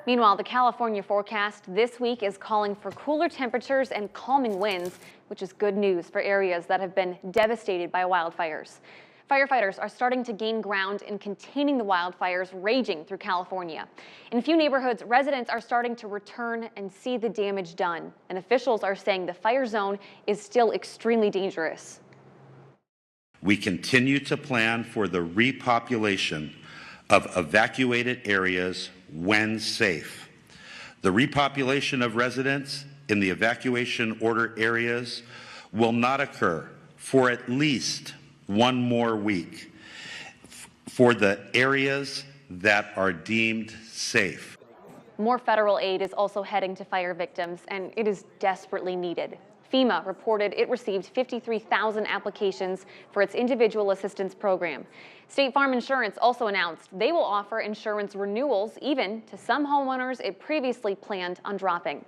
Meanwhile, the California forecast this week is calling for cooler temperatures and calming winds, which is good news for areas that have been devastated by wildfires. Firefighters are starting to gain ground in containing the wildfires raging through California. In a few neighborhoods, residents are starting to return and see the damage done, and officials are saying the fire zone is still extremely dangerous. We continue to plan for the repopulation of evacuated areas when safe. The repopulation of residents in the evacuation order areas will not occur for at least one more week for the areas that are deemed safe. More federal aid is also heading to fire victims, and it is desperately needed. FEMA reported it received 53,000 applications for its individual assistance program. State Farm Insurance also announced they will offer insurance renewals even to some homeowners it previously planned on dropping.